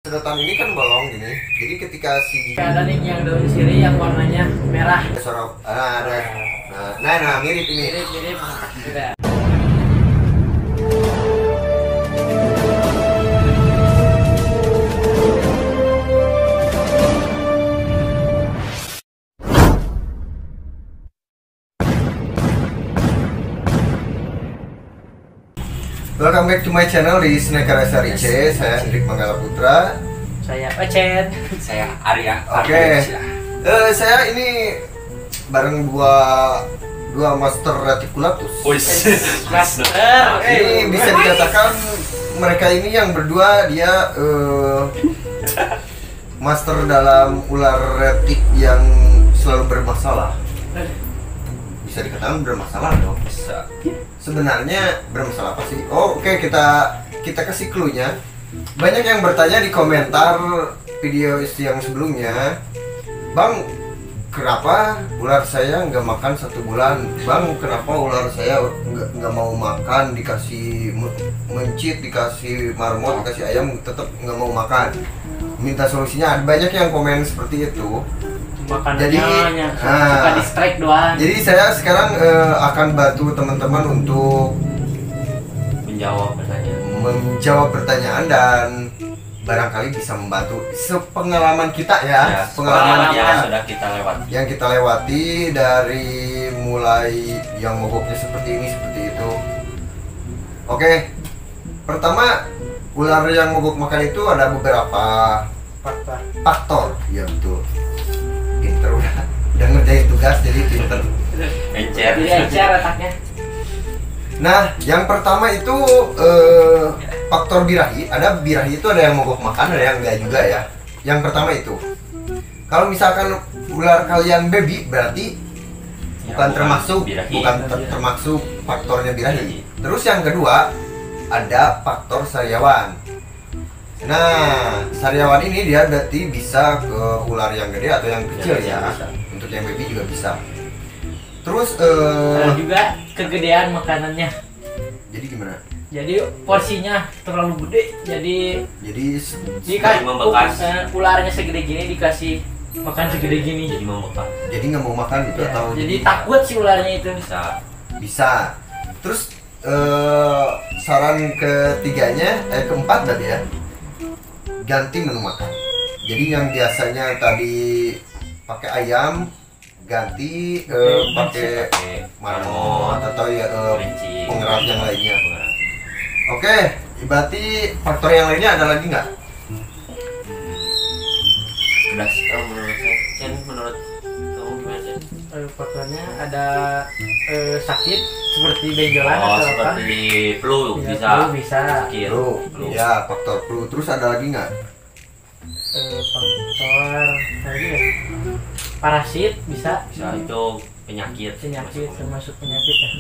Sedotan ini kan bolong gini, jadi ketika si ada nih yang daun sirih yang warnanya merah. sorok, ada, nah mirip ini. Mirip, udah. Welcome back to my channel di Sneaker SRIC. Saya Hendrik Manggala Putra. Saya Ocet. Saya Arya. Oke. Saya ini bareng dua master reticulatus. Master. Ini bisa dikatakan mereka ini yang berdua dia master dalam ular retik yang selalu bermasalah. Bisa dikatakan bermasalah dong. Bisa. Sebenarnya bermasalah apa sih? Oh, oke, kita kasih clue-nya. Banyak yang bertanya di komentar video yang sebelumnya, Bang, kenapa ular saya nggak makan 1 bulan? Bang, kenapa ular saya nggak mau makan, dikasih mencit, dikasih marmot, dikasih ayam, tetap nggak mau makan? Minta solusinya. Ada banyak yang komen seperti itu. Makanannya hanya suka nah, di strike doang. Jadi saya sekarang akan bantu teman-teman untuk menjawab pertanyaan dan barangkali bisa membantu sepengalaman kita ya, pengalaman yang sudah kita lewati. Yang kita lewati dari mulai yang mogoknya seperti ini, seperti itu. Oke. Pertama, ular yang mogok makan itu ada beberapa faktor. Ya betul. Pinter udah ngerjain tugas jadi pinter. Encer. Jadi encer otaknya. Nah, yang pertama itu faktor birahi. Ada birahi itu ada yang mogok makan, ada yang enggak juga ya. Yang pertama itu. Kalau misalkan ular kalian baby berarti Ya, bukan termasuk birahi. termasuk faktornya birahi. Terus yang kedua ada faktor sariawan. Nah, sariawan ini dia berarti bisa ke ular yang gede atau yang kecil ya. Bisa. Untuk yang baby juga bisa. Terus Ada juga kegedean makanannya. jadi gimana? Jadi porsinya terlalu gede. Jadi Jadi membekas. ularnya segede gini dikasih makan segede gini. Jadi membekas. jadi nggak mau makan gitu Ya, atau jadi takut si ularnya itu. bisa. Terus saran ketiganya keempat tadi ya, ganti menu makan. Jadi yang biasanya tadi pakai ayam ganti pakai marmot atau ya pengerat yang lainnya. Oke, berarti faktor yang lainnya ada lagi nggak? Udah menurut saya. Chen, menurut kamu gimana Chen? Faktornya ada sakit seperti benjolan atau apa? Seperti flu Ya, bisa. flu bisa. Sakit. Flu. Ya, faktor flu. Terus ada lagi nggak? Faktor lagi ya, parasit bisa Itu penyakit. termasuk penyakit ya.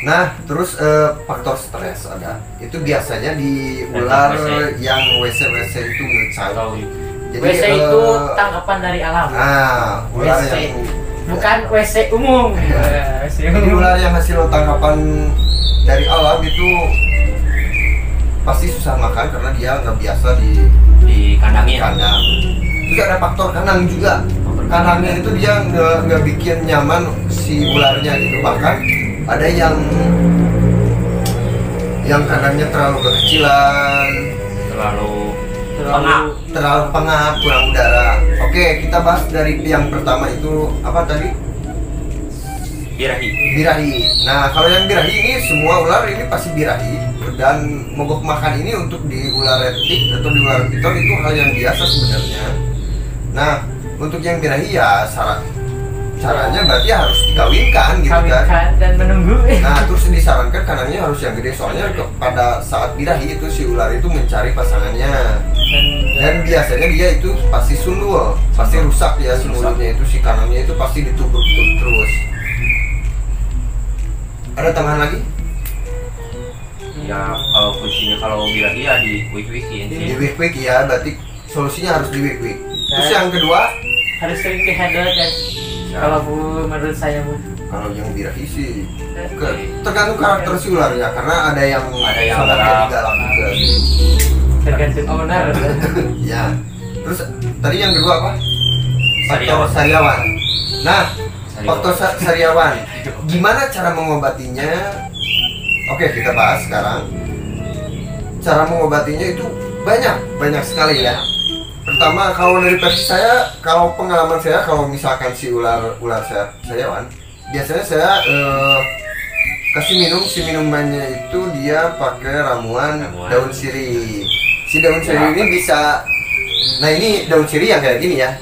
Nah, terus faktor stres ada. Itu biasanya di ular yang WC itu ngecai. Jadi WC itu tangkapan dari alam. Ular WC. yang Bukan WC umum. WC jadi umum. ular yang hasil tangkapan dari alam itu pasti susah makan karena dia nggak biasa Di kandangnya. kandang. Terus ada faktor kandang juga. Kandangnya itu dia nggak bikin nyaman si ularnya gitu. Bahkan ada yang kandangnya terlalu kekecilan, terlalu pengap, kurang udara. Oke, kita bahas dari yang pertama itu apa tadi? Birahi. Nah, kalau yang birahi ini semua ular ini pasti birahi, dan mogok makan ini untuk di ular retik atau di ular piton itu hal yang biasa sebenarnya. Nah, untuk yang birahi ya caranya berarti harus dikawinkan gitu kan. Kawinkan dan menunggu. Nah, terus disarankan kandangnya harus yang gede soalnya pada saat birahi itu si ular itu mencari pasangannya. Dan biasanya dia itu pasti sundul, pasti rusak ya si mulutnya itu, si kandangnya itu pasti ditubruk terus. Ada tambahan lagi? Ya, kalau fungsinya kalau birahi ya di wik-wikin sih. Di wik-wik ya, berarti solusinya harus di wik-wik. Terus yang kedua, harus sering di handle kan. Kalau menurut saya kalau yang birahi sih tergantung karakter si ularnya, karena ada yang sangat galak juga. tergantung owner. Ya. Terus tadi yang kedua apa? Sariawan. Faktor sariawan. Nah, Sariawan. faktor sariawan. Gimana cara mengobatinya? Oke, kita bahas sekarang. Cara mengobatinya itu banyak sekali ya. Pertama, kalau dari versi saya, kalau pengalaman saya, kalau misalkan si ular sariawan, biasanya saya kasih minum, si minumannya itu dia pakai ramuan daun sirih. Si daun sirih ini bisa, nah ini daun sirih yang kayak gini ya.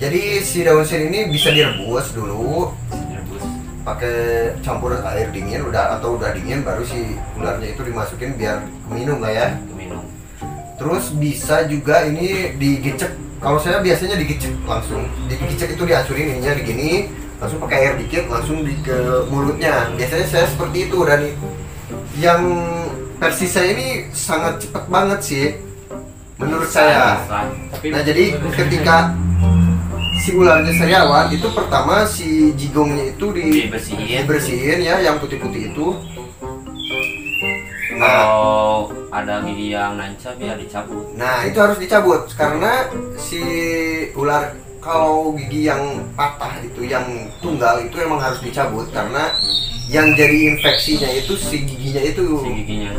Jadi si daun sirih ini bisa direbus dulu, Rebus. pakai campur air dingin, udah dingin baru si ularnya itu dimasukin biar minum lah ya. Minum. Terus bisa juga ini digicek. Kalau saya biasanya digicek langsung. Digicek itu dihancurin ininya digini, langsung pakai air dikit langsung ke mulutnya. Biasanya saya seperti itu dan yang versi saya ini sangat cepat banget sih menurut saya. Tapi Nah, jadi ketika si ularnya sariawan itu pertama si jigongnya itu dibersihin ya, yang putih-putih itu. Nah, Kalau ada gigi yang nancap ya dicabut. Nah itu harus dicabut karena si ular kalau gigi yang patah itu yang tunggal itu emang harus dicabut karena yang jadi infeksinya itu si giginya itu Si giginya.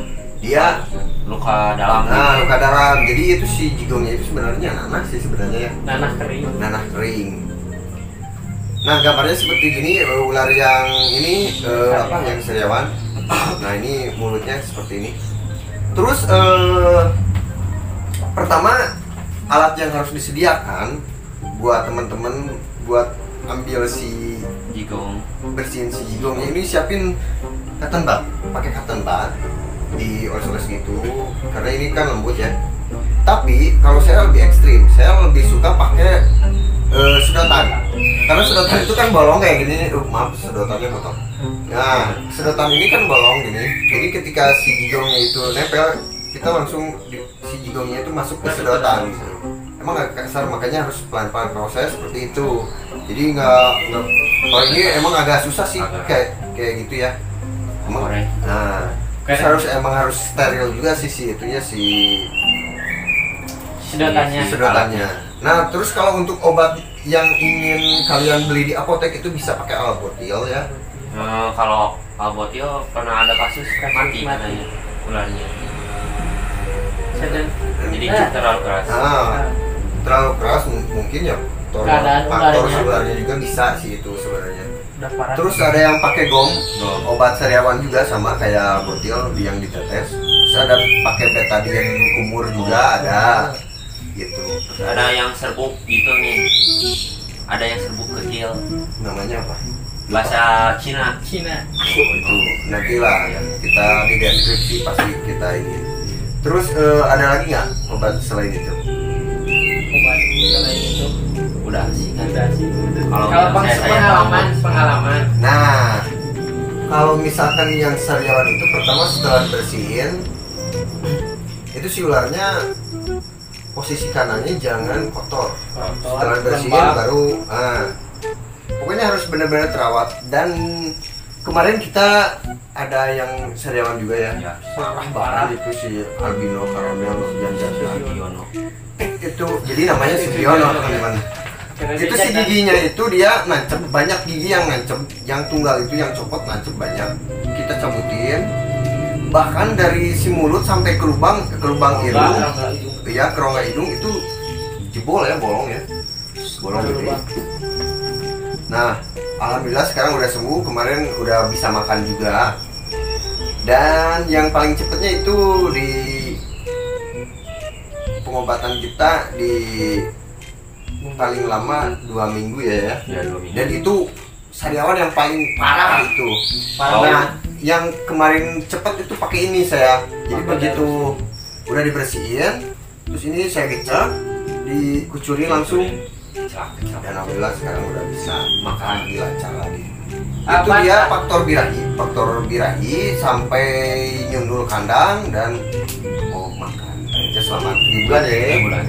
dia Luka dalam. luka dalam. Jadi itu si jigongnya itu sebenarnya nanah sih sebenarnya ya, nanah kering. nanah kering. Nah gambarnya seperti gini, ular yang ini yang sariawan. Nah ini mulutnya seperti ini. Terus pertama alat yang harus disediakan buat teman-teman buat ambil si Jigong. bersihin si jigongnya ini, siapin cotton bud, pakai cotton bud dioles-oles gitu karena ini kan lembut ya. Tapi kalau saya lebih ekstrim, saya lebih suka pakai sedotan karena sedotan itu kan bolong kayak gini. Maaf sedotannya potong. Nah sedotan ini kan bolong gini, jadi ketika si jigongnya itu nempel kita langsung si jigongnya itu masuk ke sedotan. Emang agak kasar makanya harus pelan-pelan. Kalau saya seperti itu, jadi nggak kalau ini emang agak susah sih kayak gitu ya. Emang, nah terus harus steril juga sih itunya si sedotannya. Nah terus kalau untuk obat yang ingin kalian beli di apotek itu bisa pakai albotil ya. Kalau albotil pernah ada kasus mati katanya ularnya. Jadi terlalu keras. Terlalu keras mungkin ya faktor ularnya juga bisa sih itu sebenarnya. Terus ada yang pakai gom, obat sariawan juga sama kayak botil yang ditetes. Terus ada pakai betadine kumur juga ada gitu. Terus ada yang serbuk gitu nih. Ada yang serbuk kecil. Namanya apa? Bahasa Cina. Oh, itu nantilah ya. Kita di deskripsi pasti kita ini. Terus ada lagi nggak obat selain itu? Obat selain itu Udah sih kan. Kalau pengalaman. Nah, kalau misalkan yang sariawan itu pertama setelah bersihin itu si ularnya posisi kanannya jangan kotor. Setelah bersihin baru pokoknya harus benar-benar terawat. Dan kemarin kita ada yang sariawan juga ya, parah banget itu si albino caramel Albino. itu, jadi namanya Sugiono teman-teman. Itu si giginya itu dia nancep, banyak gigi yang nancep, yang tunggal itu yang copot nancep banyak, kita cabutin bahkan dari si mulut sampai ke lubang hidung ya, ke rongga hidung itu jebol ya, bolong gede. Nah alhamdulillah sekarang udah sembuh, kemarin udah bisa makan juga. Dan yang paling cepetnya itu di pengobatan kita di paling lama 2 minggu ya. Ya 2 minggu. Dan itu sariawan yang paling parah itu. Nah, yang kemarin cepet itu pakai ini saya. Jadi begitu udah dibersihin, terus ini saya gecek, dikucurin langsung. Dan alhamdulillah sekarang udah bisa makan lancar lagi. Itu dia faktor birahi sampai nyundul kandang dan mau makan. Aja selama 7 bulan ya.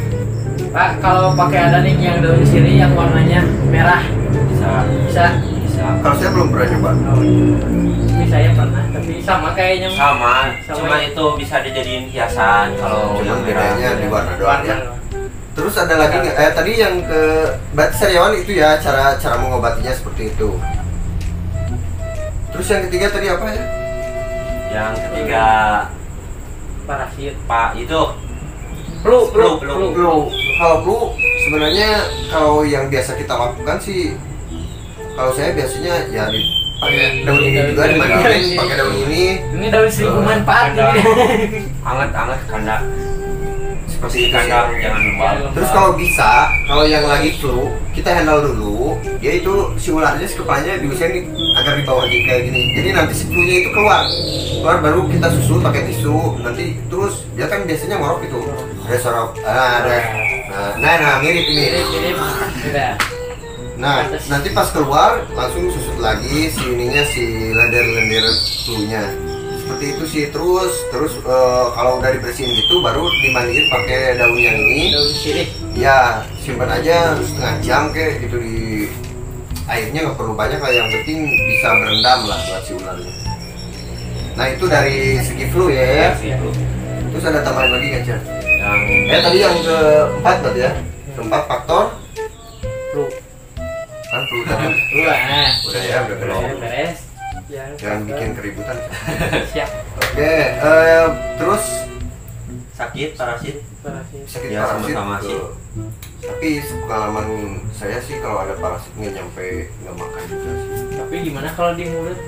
Pak, kalau pakai ada nih yang daun sirih yang warnanya merah, Bisa. bisa. Kalau saya belum pernah nyoba. Oh, ini saya pernah, tapi sama kayaknya. Sama, Sama cuma ya. itu bisa dijadiin hiasan kalau Cuman yang merah. bedanya di warna doang ya. Warna. Terus ada lagi nggak? Tadi yang ke berarti sariawan itu ya cara mengobatinya seperti itu. Terus yang ketiga tadi apa ya? Yang ketiga Parasit. Pak itu Flu. Flu. Kalau flu sebenarnya kalau yang biasa kita lakukan sih, kalau saya biasanya ya pakai daun ini juga dimandiin pakai daun ini Ini daun seribu manfaat Kandang. ini. Anget kandang. seperti Bersih itu sih. kandang jangan lembab. Terus kalau bisa, kalau yang lagi flu, kita handle dulu. Dia itu si ularnya si kepalanya diusahain agar di bawah kayak gini. Jadi nanti si flu-nya itu keluar baru kita susul pakai tisu. Nanti terus dia kan biasanya ngorok itu. Ada sorok, ada. Nah, mirip ini. Mirip. Udah. Nah, nanti pas keluar langsung susut lagi si ininya si lendir-lendir flu-nya. Seperti itu sih. Terus kalau udah dibersihin gitu baru dimandiin pakai daun yang ini. Daun sirih. Ya, simpan aja setengah jam kayak gitu di airnya, nggak perlu banyak lah, yang penting bisa berendam lah buat si ularnya. Nah, itu dari segi flu ya. Itu Terus ada tambahan lagi nggak, Chan? yang Tadi yang keempat berarti ya. Keempat faktor Flu. kan flu tadi. Flu lah. Udah ya, udah belum. Beres. Ya, Jangan bikin keributan. siap. Oke, terus sakit parasit. Parasit. sakit Ya, parasit sama-sama tuh. sih. Tapi pengalaman saya sih kalau ada parasit nggak nyampe nggak makan juga sih. Tapi gimana kalau di mulut?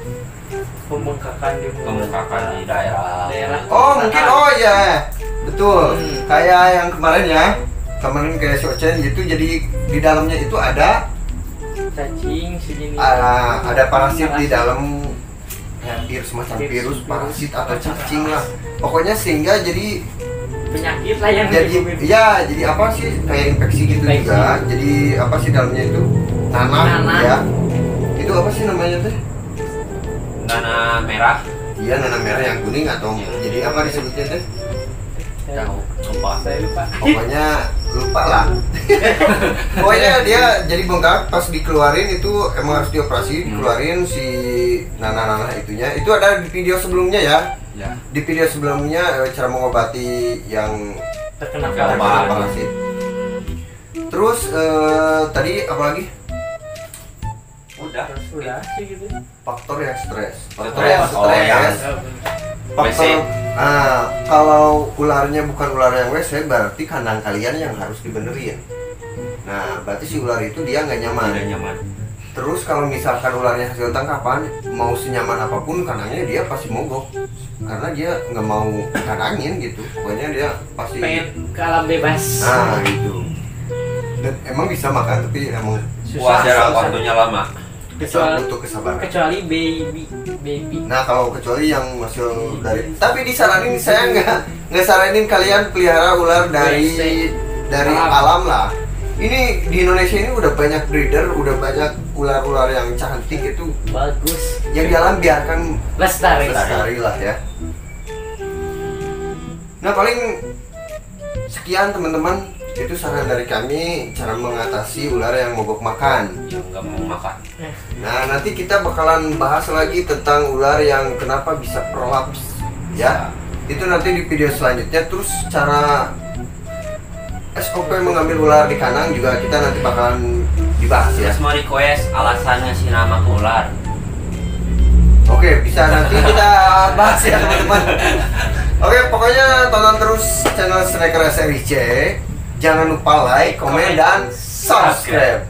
Pembengkakan di mulut. Pembengkakan di daerah. Oh mungkin, oh ya betul. Hmm. Kayak yang kemarin ya, kemarin kayak si Ocen gitu, jadi di dalamnya itu ada Cacing segini. ada parasit di dalam ya, semacam virus, parasit atau cacing lah. Pokoknya sehingga jadi Penyakit lah yang jadi dihubungin. ya jadi apa sih kayak infeksi gitu Infeksi. juga. Jadi apa sih dalamnya itu nanah Nanah. ya. Itu apa sih namanya teh? Dana merah. Iya, nanah merah yang kuning atau Iya. jadi apa disebutnya teh? Tahu. Lupa. Saya lupa. Pokoknya lupa lah. Pokoknya dia jadi bengkak pas dikeluarin itu emang harus dioperasi, dikeluarin si nanah-nanah itunya. Itu ada di video sebelumnya ya. Ya. Di video sebelumnya cara mengobati yang Terkena Terkena parasit. parasit. Terus tadi apa lagi? Udah. Udah sih gitu. Faktor yang stres. Faktor Stres. yang Oh, stres. yang- Faktor kalau ularnya bukan ular yang WC berarti kandang kalian yang harus dibenerin. Nah, berarti si ular itu dia nggak nyaman. Tidak nyaman. Terus kalau misalkan ularnya hasil tangkapan, mau senyaman apapun kandangnya dia pasti mogok. Karena dia nggak mau kandangin gitu. Pokoknya dia pasti. Pengen ke alam bebas. Nah, gitu. Dan emang bisa makan tapi emang Puas jarak waktunya lama. butuh kesabaran. Kecuali baby. Nah, kalau kecuali yang hasil dari, tapi disaranin saya nggak saranin kalian pelihara ular dari alam lah. Ini di Indonesia ini udah banyak breeder, udah banyak ular-ular yang cantik itu. Bagus. Yang di alam biarkan Lestari. lestari lah ya. Nah, paling sekian teman-teman, itu saran dari kami cara mengatasi ular yang mogok makan. Yang nggak mau makan. Nah, nanti kita bakalan bahas lagi tentang ular yang kenapa bisa prolaps ya. Itu nanti di video selanjutnya. Terus cara SOP mengambil ular di kandang juga kita nanti bakalan dibahas ya. Terus mau request alasannya si nama ke ular. Oke, bisa nanti kita bahas ya teman-teman. Oke, pokoknya tonton terus channel Striker SRIC. Jangan lupa like, komen, dan subscribe.